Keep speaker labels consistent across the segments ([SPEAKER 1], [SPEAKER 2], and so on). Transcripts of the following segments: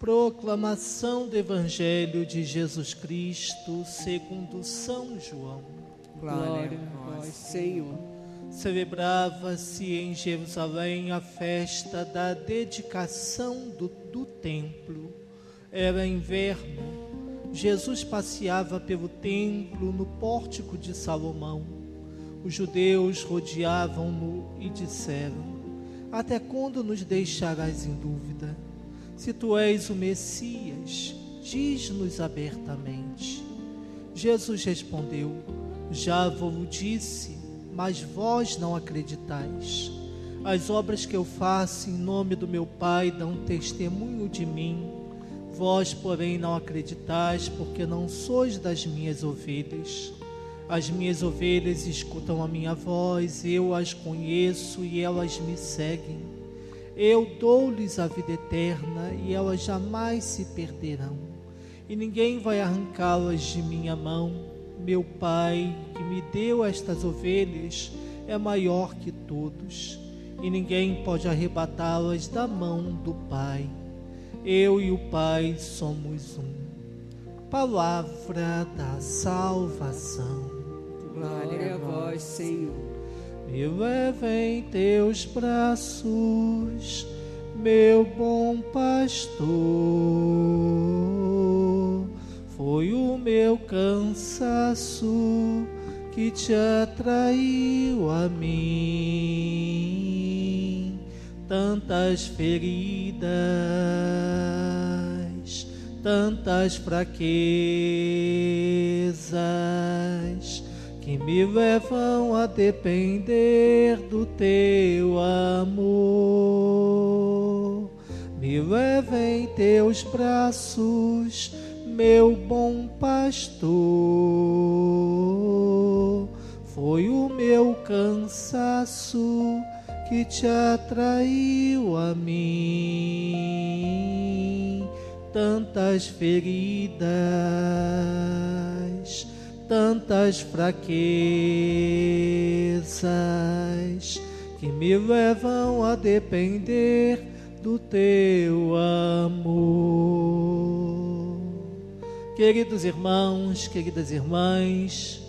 [SPEAKER 1] Proclamação do Evangelho de Jesus Cristo segundo São João.
[SPEAKER 2] Glória a vós, Senhor.
[SPEAKER 1] Celebrava-se em Jerusalém a festa da dedicação do templo. Era inverno. Jesus passeava pelo templo no pórtico de Salomão. Os judeus rodeavam-no e disseram: até quando nos deixarás em dúvida? Se tu és o Messias, diz-nos abertamente. Jesus respondeu: já vos disse, mas vós não acreditais. As obras que eu faço em nome do meu Pai dão testemunho de mim. Vós, porém, não acreditais, porque não sois das minhas ovelhas. As minhas ovelhas escutam a minha voz, eu as conheço e elas me seguem. Eu dou-lhes a vida eterna e elas jamais se perderão, e ninguém vai arrancá-las de minha mão. Meu Pai, que me deu estas ovelhas, é maior que todos, e ninguém pode arrebatá-las da mão do Pai. Eu e o Pai somos um. Palavra da salvação.
[SPEAKER 2] Glória a vós, Senhor.
[SPEAKER 1] Me leva em teus braços, meu bom pastor. Foi o meu cansaço que te atraiu a mim. Tantas feridas, tantas fraquezas, que me levam a depender do teu amor. Me leva em teus braços, meu bom pastor. Foi o meu cansaço que te atraiu a mim. Tantas feridas, tantas fraquezas, que me levam a depender do teu amor. Queridos irmãos, queridas irmãs,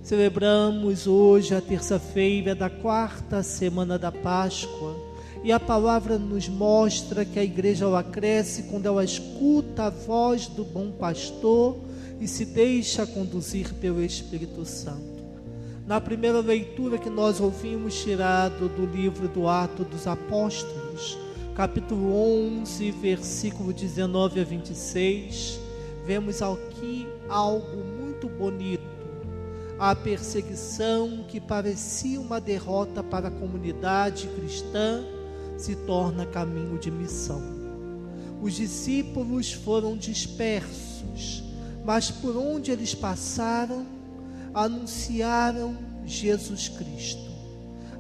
[SPEAKER 1] celebramos hoje a terça-feira da quarta semana da Páscoa, e a palavra nos mostra que a igreja ela cresce quando ela escuta a voz do bom pastor e se deixa conduzir pelo Espírito Santo. Na primeira leitura que nós ouvimos, tirado do livro do Atos dos Apóstolos, capítulo 11, versículo 19 a 26, vemos aqui algo muito bonito. A perseguição que parecia uma derrota para a comunidade cristã se torna caminho de missão. Os discípulos foram dispersos, mas por onde eles passaram, anunciaram Jesus Cristo.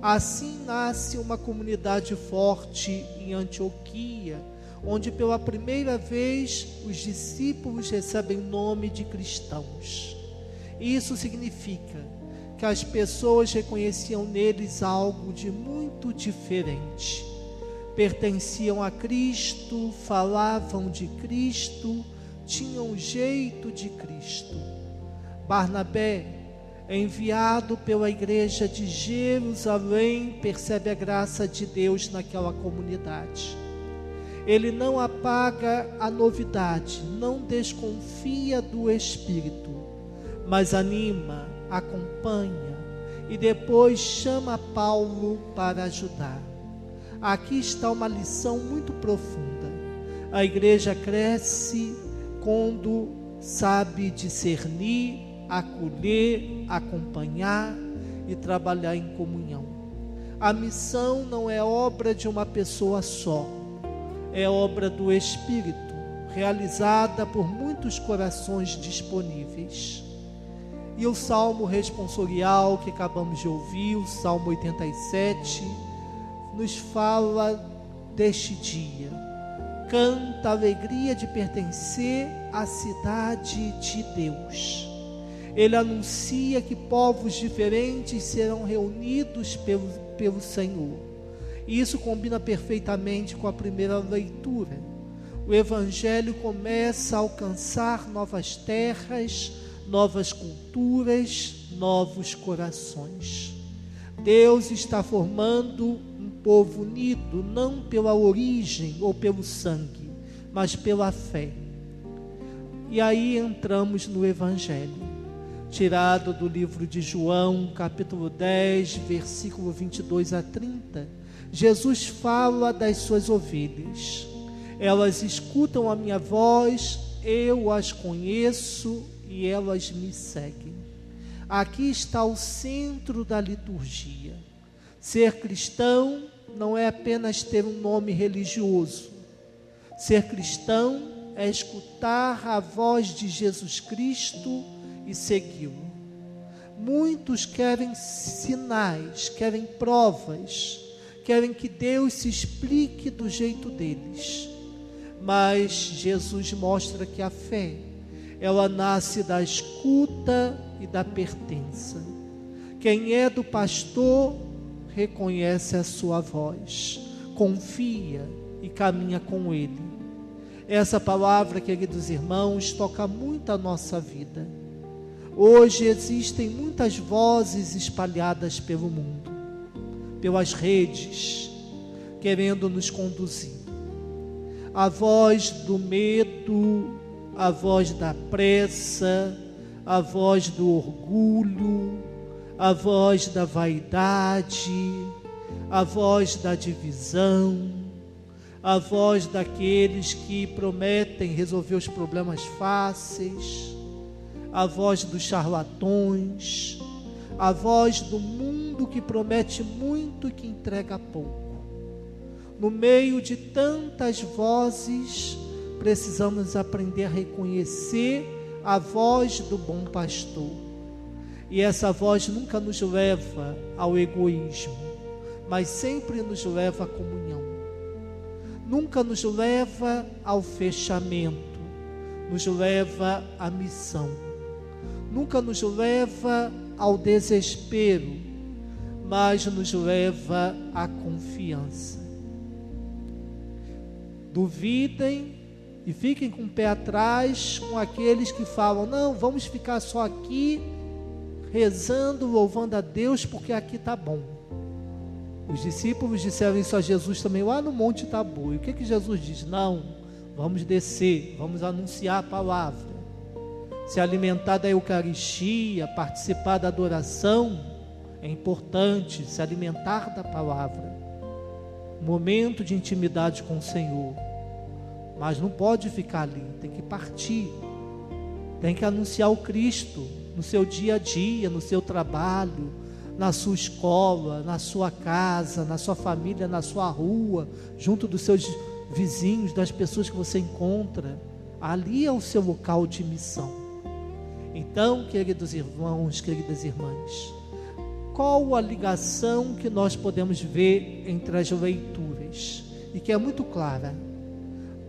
[SPEAKER 1] Assim nasce uma comunidade forte em Antioquia, onde pela primeira vez os discípulos recebem nome de cristãos. Isso significa que as pessoas reconheciam neles algo de muito diferente. Pertenciam a Cristo, falavam de Cristo, tinham jeito de Cristo. Barnabé, enviado pela igreja de Jerusalém, percebe a graça de Deus naquela comunidade. Ele não apaga a novidade, não desconfia do Espírito, mas anima, acompanha e depois chama Paulo para ajudar. Aqui está uma lição muito profunda. A igreja cresce quando sabe discernir, acolher, acompanhar e trabalhar em comunhão. A missão não é obra de uma pessoa só, é obra do Espírito, realizada por muitos corações disponíveis. E o salmo responsorial que acabamos de ouvir, o Salmo 87, nos fala deste dia. Canta a alegria de pertencer à cidade de Deus. Ele anuncia que povos diferentes serão reunidos pelo Senhor. E isso combina perfeitamente com a primeira leitura. o Evangelho começa a alcançar novas terras, novas culturas, novos corações. Deus está formando um povo unido, não pela origem ou pelo sangue, mas pela fé. E aí entramos no Evangelho, tirado do livro de João, capítulo 10, versículo 22 a 30. Jesus fala das suas ovelhas. Elas escutam a minha voz, eu as conheço e elas me seguem. Aqui está o centro da liturgia. Ser cristão não é apenas ter um nome religioso. Ser cristão é escutar a voz de Jesus Cristo e segui-lo. Muitos querem sinais, querem provas, querem que Deus se explique do jeito deles. Mas Jesus mostra que a fé, ela nasce da escuta e da pertença. Quem é do pastor reconhece a sua voz, confia e caminha com ele. Essa palavra, queridos irmãos, toca muito a nossa vida. Hoje existem muitas vozes espalhadas pelo mundo, pelas redes, querendo nos conduzir. A voz do medo, a voz da pressa, a voz do orgulho, a voz da vaidade, a voz da divisão, a voz daqueles que prometem resolver os problemas fáceis, a voz dos charlatões, a voz do mundo que promete muito e que entrega pouco. No meio de tantas vozes, precisamos aprender a reconhecer a voz do bom pastor. E essa voz nunca nos leva ao egoísmo, mas sempre nos leva à comunhão. Nunca nos leva ao fechamento, nos leva à missão. Nunca nos leva ao desespero, mas nos leva à confiança. Duvidem e fiquem com o pé atrás com aqueles que falam: não, vamos ficar só aqui rezando, louvando a Deus, porque aqui está bom. Os discípulos disseram isso a Jesus também lá no Monte Tabor. E o que Jesus diz? Não, vamos descer, vamos anunciar a palavra, se alimentar da Eucaristia, participar da adoração. É importante se alimentar da palavra, momento de intimidade com o Senhor, mas não pode ficar ali, tem que partir, tem que anunciar o Cristo no seu dia a dia, no seu trabalho, na sua escola, na sua casa, na sua família, na sua rua, junto dos seus vizinhos, das pessoas que você encontra. Ali é o seu local de missão. Então, queridos irmãos, queridas irmãs, qual a ligação que nós podemos ver entre as leituras? E que é muito clara.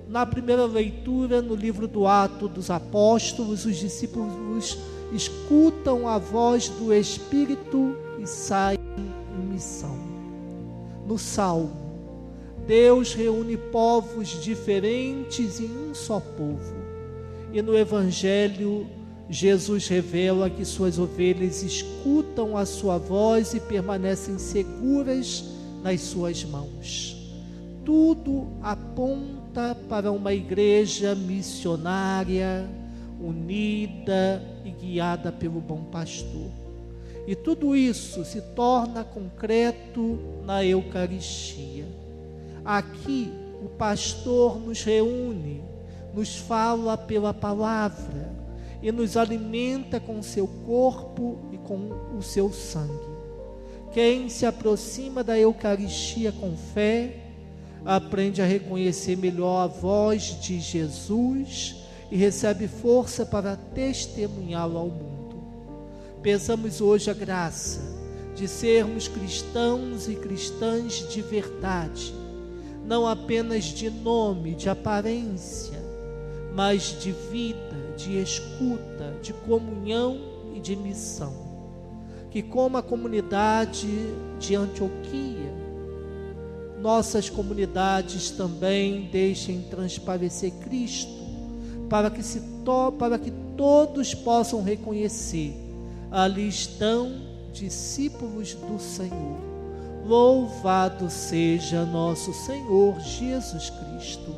[SPEAKER 1] Na primeira leitura, no livro do Atos dos Apóstolos, os discípulos escutam a voz do Espírito e saem em missão. No Salmo, Deus reúne povos diferentes em um só povo. E no Evangelho, Jesus revela que suas ovelhas escutam a sua voz e permanecem seguras nas suas mãos. Tudo aponta para uma igreja missionária, unida e guiada pelo bom pastor. E tudo isso se torna concreto na Eucaristia. Aqui o pastor nos reúne, nos fala pela palavra e nos alimenta com o seu corpo e com o seu sangue. Quem se aproxima da Eucaristia com fé, aprende a reconhecer melhor a voz de Jesus e recebe força para testemunhá-lo ao mundo. Peçamos hoje a graça de sermos cristãos e cristãs de verdade, não apenas de nome, de aparência, mas de vida, de escuta, de comunhão e de missão. Que como a comunidade de Antioquia, nossas comunidades também deixem transparecer Cristo, para que todos possam reconhecer: ali estão discípulos do Senhor. Louvado seja nosso Senhor Jesus Cristo.